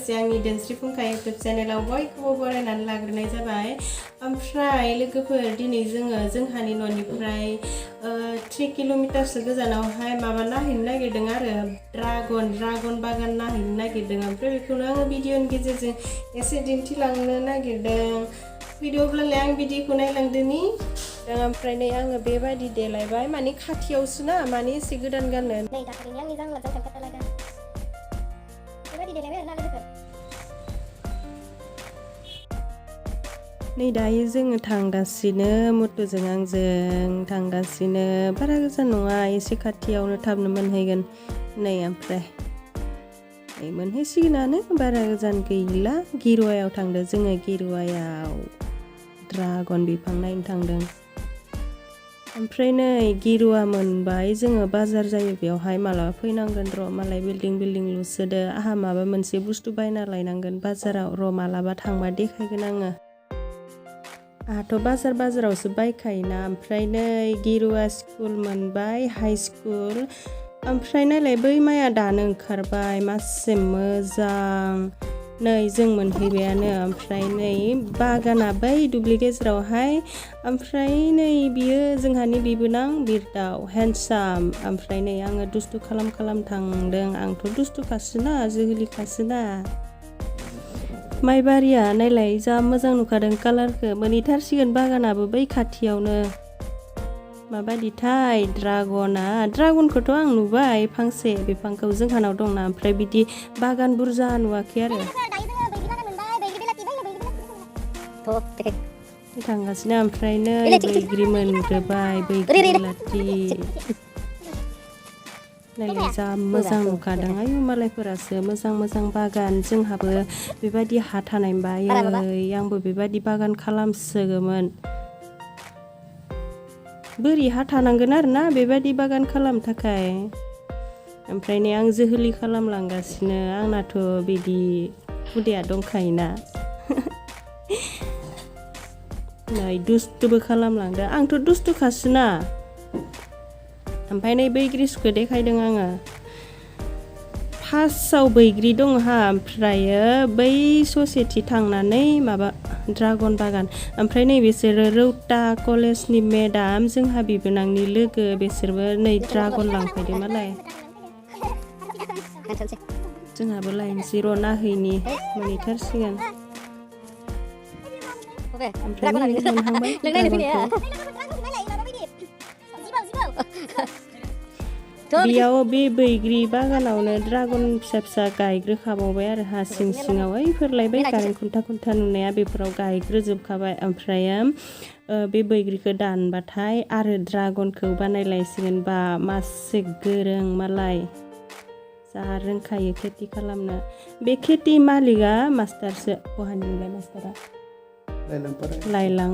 लोगोसे आंनि दोनस्रि फुंखा इउटुब चेनेलाव बयखौबो बरायनानै लाग्रोनाय जाबाय। ओमफ्राय लोगोफोर दिनै जोंहानि न'निफ्राय 3 किल'मिटारसो गोजानावहाय माबा नायहैनो नागिरदों आरो ड्रागन बागान नायहैनो नागिरदों। ओमफ्राय बेखौनो आङो भिडिअनि गेजेरजों एसे दिन्थिलांनो नागिरदों। भिडिअब्लालाय आं भिडिअखौ नायलांदोनि। ओमफ्राय नै आङो बेबायदि देलायबाय माने खाथियावसो ना माने एसे गोदान गाननो नै दाखालिनि आंनि जांला जाथारलायदा बेबायदि देलायबाय आरोना लोगोफोर। नै दायो जोङो थांगासिनो मट'जों आंजों थांगासिनो बारा गोजान नङा एसे खाथियावनो थाबनो मोनहैगोन नै ओमफ्राय मोनहैसिगोनानो बारा गोजान गैला। गिरुवायाव थांदों जोङो गिरुवायाव ड्रागन बिफां नायनो थांदों। ओमफ्राय नै गिरुवा मोनबाय जोङो बाजार जायो बेवहाय मालाबा फैनांगोन र' मालाय बिल्डिं लुसोदो आंहा माबा मोनसे बुस्थु बायना लायनांगोन बाजाराव र' मालाबा थांबा देखायगोन आङो। आंहाथ' बाजारावसो बायखायोना। ओमफ्राय नै गिरुवा स्कुल मोनबाय हाइ स्कुल। ओमफ्राय नायलाय बै माइया दानो ओंखारबाय मासे मोजां नै जों मोनहैबायानो। ओमफ्राय नै बागाना बै दुब्लि गेजेरावहाय। ओमफ्राय नै बियो जोंहानि बिबोनां बिरदाव हेन्डसाम। ओमफ्राय नै आङो दुस्थु खालाम थांदों। आंथ' दुस्थुखासोना जोहोलिखासोना। माइबारिया नायलाय जा मोजां नुखादों कालारखौ मोनहैथारसिगोन बागानाबो बै खाथियावनो। माबायदिथाय ड्रागनखौथ' आं नुबाय फांसे बिफांखौ जोंहानाव दंना। ओमफ्राय बिदि बागान बुरजा नुवाखै आरो। थांगासिनो ओमफ्राय नै बैग्रि मोनग्रोबाय बैग्रि बिलाथि नायलाय जा मोजां नुखादों। आयु मालायफोरासो मोजां बागान जोंहाबो बेबायदि हा थानायमोनबा आंबो बेबायदि बागान खालामसोगोमोन। बोरि हा थानांगोन आरोना बेबायदि बागान खालामनो थाखाय। ओमफ्राय नै आं जोहोलि खालामलांगासिनो आंनाथ' बिदि हुदाया दंखायोना। नै दुस्थुबो खालामलांदो आंथ' दुस्थुखासोना। ओमफ्राय नै बैग्रिसुखौ देखायदों आङो। फार्स्टआव बैग्रि दङ हा ओमफ्रायो बै ससेथि थांनानै माबा ड्रागन बागान। ओमफ्राय नै बिसोरो रौता कलेजनि मेडाम जोंहा बिबोनांनि लोगो बिसोरबो नै ड्रागन लांफैदों मालाय। जोंहाबो लायनोसै र' नाहैनि मोनहैथारसिगोन। ओमफ्राय मोनहांबाय ड्रागनखौ। बेयाव बे बैग्रि बागानावनो ड्रागन फिसा गायग्रोखाबावबाय आरो हा सिङाव ओइफोरलाय बै कारेन्ट खुन्था नुनाया बेफोराव गायग्रोजोबखाबाय। ओमफ्रायो बे बैग्रिखौ दानबाथाय आरो ड्रागनखौ बानायलायसिगोन। बा मासे गोरों मालाय जा रोंखायो खेथि खालामनो। बे खेथि मालिकआ मास्टारसो बहानिमोनलाय मास्टारा लायलां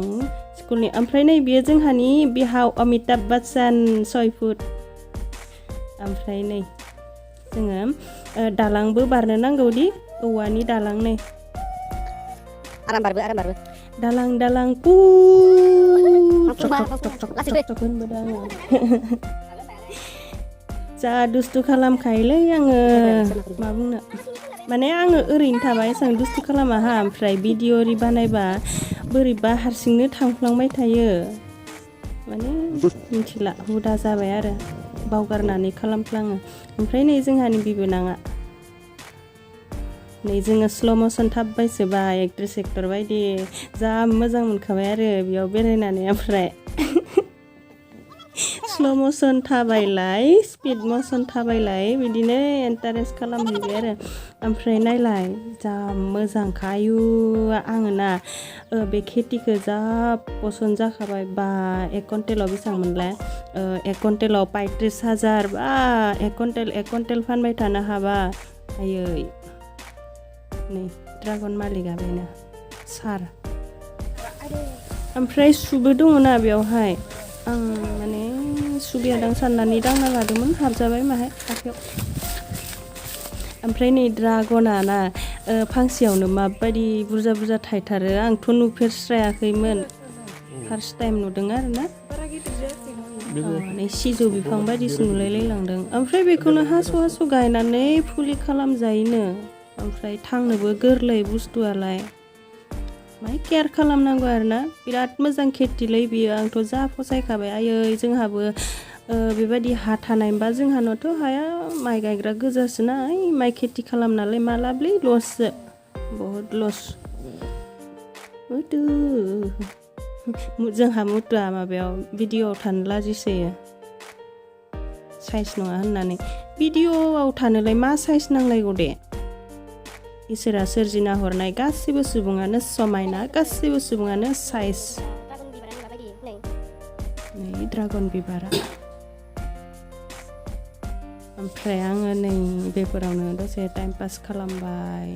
स्कुलनि। ओमफ्राय नै बियो जोंहानि बिहाव अमिताभ बच्चन 6 फुट। ओमफ्राय नै जोङो दालांबो बारनो नांगौ दि औवानि दालां नै आराम बारबो दालां होनबोदों आङो। जा दुस्थु खालामखायोलै आङो मा बुंनो। माने आङो ओरैनो थाबा एसेबां दुस्थु खालामा हा। ओमफ्राय भिडिअ ओरि बानायबा बोरैबा हारसिंनो थांफ्लांबाय थायो। माने मिथिला हुदा जाबाय आरो बावगारनानै खालामफ्लाङो। ओमफ्राय नै जोंहानि बिबोनाङा नै जोङो स्ल' मसन थाबबायसोबाय एक्टर बायदि जा मोजां मोनखाबाय आरो बेयाव बेरायनानै। ओमफ्राय स्ल' मसन थाबायलाय स्पिड मसन थाबायलाय बिदिनो इन्टारेस्ट खालामहैबाय आरो। ओमफ्राय नायलाय जा मोजांखा आयु आङो ना बे खेथिखौ जा पसन्द जाखाबाय। बा 1 कुइन्टेलाव बेसेबां मोनलाय 1 कुइन्टेलाव 35,000 बा 1 कुइन्टेल फानबाय थानो हाबा आयै। नै ड्रागन मालिकआ बेनो सार। ओमफ्राय सुबो दङ ना बेवहाय आं माने सुबियादां साननानै दांना लादोंमोन हाबजाबाय माहाय आखायाव। ओमफ्राय नै ड्रागना ना फांसेयावनो माबायदि बुरजा थायथारो आंथ' नुफेरस्रायाखैमोन। फार्स्ट टाइम नुदों आरो ना। नै सिजौ बिफां बायदिसो नुलायलायलांदों। ओमफ्राय बेखौनो हास' गायनानै फुलि खालामजायोनो। ओमफ्राय थांनोबो गोरलै बुस्थुआलाय माय केयार खालामनांगौ आरोना बिराद मोजां खेथिलै बियो आंथ' जा फसायखाबाय आयै जोंहाबो बेबायदि हा थानायमोनबा जोंहानावथ' हाया माइ गायग्रा गोजासोना माइ खेथि खालामनालाय मालाब्लै लससो बहुद लस जोंहा मुथुआ माबायाव भिडिअ'आव थानो लाजिसोयो साइज नङा होननानै भिडिअ'आव थानोलाय मा साइज नांलायगौ दे इसोरा सोरजिना हरनाय गासिबो सुबुङानो समायना गासिबो सुबुङानो साइज नै ड्रागन बिबारा ओमफ्राय आङो नै बेफोरावनो दसे टाइम पास खालामबाय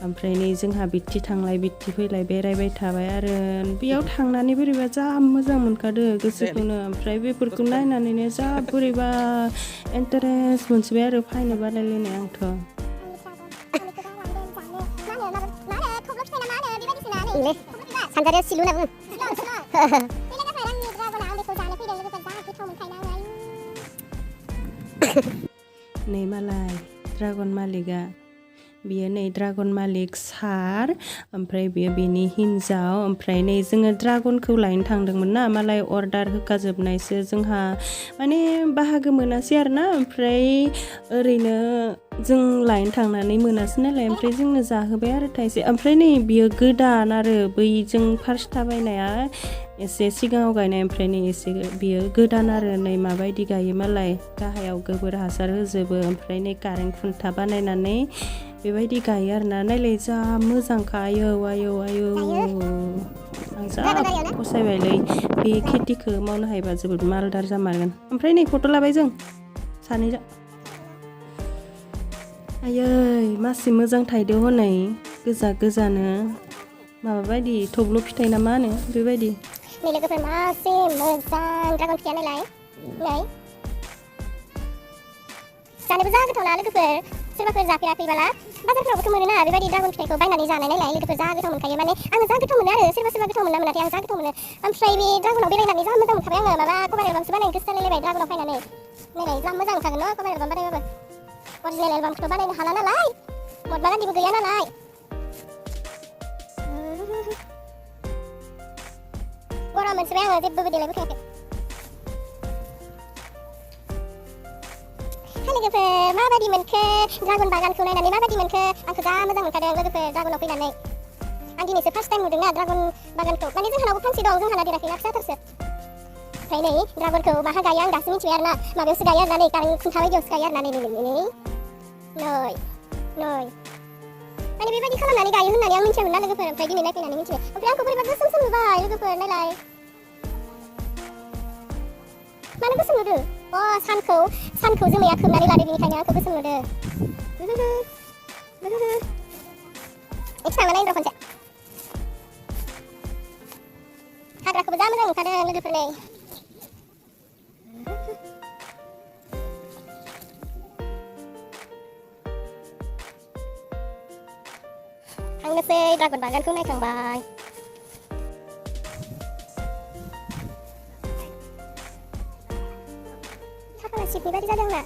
ओमफ्राय नै जोंहा बिथि थांलाय बिथि फैलाय बेरायबाय थाबाय आरो बेयाव थांनानै बोरैबा जा मोजां मोनखादो गोसोखौनो ओमफ्राय बेफोरखौ नायनानैनो जा बोरैबा इन्टारेस्ट मोनसिबाय आरो फायनो बालायलायनाय आंथ' सानजारिया सिलु होनना बुङो नै मालाय ड्रागन मालिकआ बियो नै ड्रागन मालिक सार ओमफ्राय बियो बेनि हिन्जाव ओमफ्राय नै जोङो ड्रागनखौ लायनो थांदोंमोन ना मालाय अर्डार होखाजोबनायसो जोंहा माने बाहागो मोनासै आरोना ओमफ्राय ओरैनो जों लायनो थांनानै मोनासै नालाय ओमफ्राय जोंनो जाहोबाय आरो थाइसे ओमफ्राय नै बियो गोदान आरो बै जों फार्स्ट थाबायनाया एसे सिगाङाव गायनाय ओमफ्राय नै एसे बियो गोदान आरो नै माबायदि गायो मालाय गाहायाव गोबोर हासार होजोबो ओमफ्राय नै कारेन्ट खुन्था बानायनानै बेबायदि गायो आरोना नायलाय जा मोजांखा आयौ आं जा फसायबायलै बे खेथिखौ मावनो हायोबा जोबोद मालदार जामारगोन ओमफ्राय नै फट' लाबाय जों सानैजों आयै मासि मोजां थायदो हनै गोजानो माबा बायदि थब्ल' फिथाइ ना मा होनो बेबायदि नै लोगोफोर मासे मोजां ड्रागन फिथाइया नालाय नै जानोबो जा गोथाव ना लोगोफोर सोरबाफोर जाफेराखैबाला बाजारफोरावबोथ' मोनोना बेबायदि ड्रागन फिथाइखौ बायनानै जानाय नालाय लोगोफोर जा गोथाव मोनखायो माने आङो जा गोथाव मोनो आरो सोरबा गोथाव मोना मोनाखै आं जा गोथाव मोनो ओमफ्राय बे ड्रागनाव बेरायनानै जा मोजां मोनखाबाय आङो माबा कभार एलबामसो बानायनो गोसो जालायलायबाय ड्रागनाव फैनानै नायलाय जा मोजां मोनखागोन न' कभार एलबाम बानायबाबो अरिजिनेल एलबामखौथ' बानायनो हाला नालाय महात्मा गान्धीबो गैया नालाय गरम मोनसोबाय आङो जेबो देलायबो खायाखै लोगोफोर माबायदि मोनखो ड्रागन बागानखौ नायनानै माबायदि मोनखो आंखौ जा मोजां मोनखादों लोगोफोर ड्रागनाव फैनानै आं दिनैसो फार्स्ट टाइम नुदोंना ड्रागन बागानखौ माने जोंहानावबो फांसे दं जोंहाना देराखैना फिसाथारसो ओमफ्राय नै ड्रागनखौ माहा गायो आं दासो मिथिबाय आरोना माबायावसो गायो आरोना नै कारेन्ट खुन्था बायदियावसो गायो आरोना नै माने बेबायदि खालामनानै गायो होननानै आं मिथियामोन ना लोगोफोर ओमफ्राय दिनै नायफैनानै मिथिबाय ओमफ्राय आंखौ बोरैबा गोसोम नुबाय लोगोफोर नायलाय मानो गोसोम नुदो सानखौ जोमैया खोबनानै लादो बेनिखायनो आंखौ गोसोम नुदो एसे थांना नायनो र' खनसे हाग्राखौबो जा मोजां नुखादों लोगोफोर नै थांनोसै ड्रागन बागानखौ नायखांबाय खाफाला सिटनि बायदि जादों आंना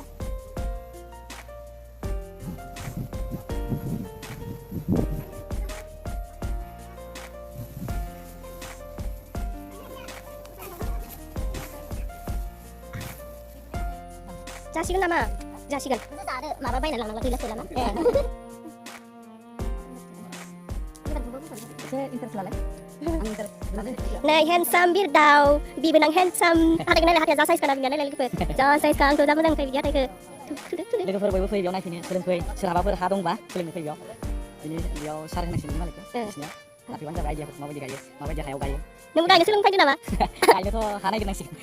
जासिगोन नामा जासिगोन माबा बायना लांनांगौ थैलासो नामा नै हेन्डसाम बिरदाव बिबोनां हेन्डसाम हाथायखौ नायलाय हाथाया जा साइज खाना बिनिया नायलाय लोगोफोर जा साइज खा आंथ' जा मोजां नुखायो बिदि हाथायखौ लोगोफोर बयबो फै बेयाव नायफैनो सोलोंफै सोरहाबाफोर हा दंबा सोलोंनो फै बेयाव बेयाव सार होनांसिगोन मालिकखौ बिसिनियाव लाफैबानो जाबाय आइडियाफोरखौ माबायदि गायो माबायदि हायाव गायो नोंबो गायनो सोलोंफैदो नामा गायनोथ' हा नागिरनांसिगोन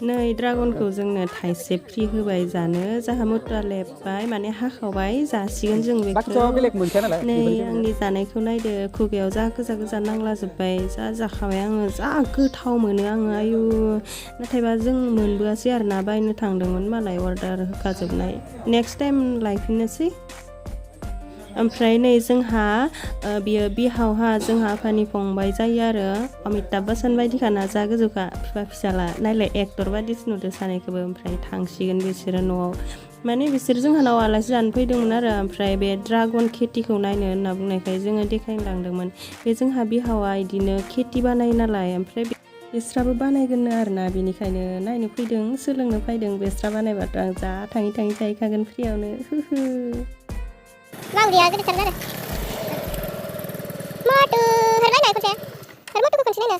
नै ड्रागनखौ जोंनो थाइसे फ्रि होबाय जानो जाहा मुथुआ लेबबाय माने हाखावबाय जासिगोन जों बेखौ नै आंनि जानायखौ नायदो खुगायाव जा गोजा नांलाजोब्बाय जा जाखाबाय आङो जा गोथाव मोनो आङो आयु नाथायबा जों मोनबोआसै आरोना बायनो थांदोंमोन मालाय अर्डार होखाजोबनाय नेक्स्ट टाइम लायफिननोसै ओमफ्राय नै जोंहा बियो बिहावहा जोंहा आफानि फंबाय जायो आरो अमिताभ बच्चन बायदिखाना जा गोजौखा बिफा फिसाला नायलाय एक्टर बायदिसो नुदो सानैखौबो ओमफ्राय थांसिगोन बिसोरो न'आव माने बिसोर जोंहानाव आलासि जानो फैदोंमोन आरो ओमफ्राय बे ड्रागन खेथिखौ नायनो होनना बुंनायखाय जोङो देखायनो लांदोंमोन बे जोंहा बिहावा इदिनो खेथि बानायो नालाय ओमफ्राय बेस्राबो बानायगोननो आरोना बेनिखायनो नायनो फैदों सोलोंनो फैदों बेस्रा बानायबाथ' आं जा थाङै जाहैखागोन फ्रियावनो मावदिया गिदिरथार आरो मटु हरबाय खनसे मटुखौ खनसे नायनो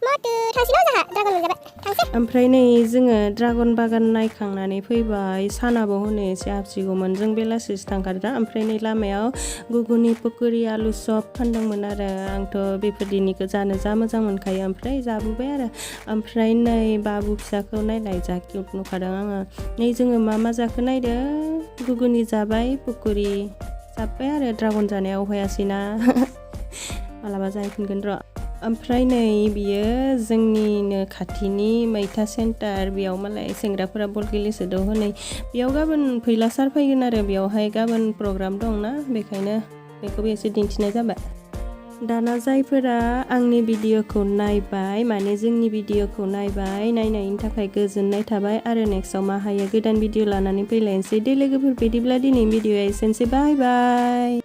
मटु थांसै न' जोंहा ड्रागन मोनजाबाय थांसै ओमफ्राय नै जोङो ड्रागन बागान नायखांनानै फैबाय सानाबो हनै एसे हाबसिगौमोन जों बेलासिसो थांखादों ओमफ्राय नै लामायाव गुगुनि पकरि आलु सब फानदोंमोन आरो आंथ' बेफोरदिनिखौ जानो जा मोजां मोनखायो ओमफ्राय जाबोबाय आरो ओमफ्राय नै बाबु फिसाखौ नायलाय जा किउट नुखादों आङो नै जोङो मा जाखो नायदो गुगुनि जाबाय पकरि जाबाय आरो ड्रागन जानायाव हायासैना मालाबा जाहैफिनगोन र' ओमफ्राय नै बियो जोंनिनो खाथिनि मैथा सेन्टार बेयाव मालाय सेंग्राफोरा बल गेलेसोदो हनै बेयाव गाबोन फैलासार फैगोन आरो बेयावहाय गाबोन प्रग्राम दंना बेखायनो बेखौबो एसे दिन्थिनाय जाबाय दाना जायफोरा आंनि भिडिअखौ नायबाय माने जोंनि भिडिअखौ नायबाय नायनायनि थाखाय गोजोननाय थाबाय आरो नेक्स्टआव मा हायो गोदान भिडिअ लानानै फैलायनोसै दे लोगोफोर बिदिब्ला दिनै भिडिअआ एसेनोसै बाय बाय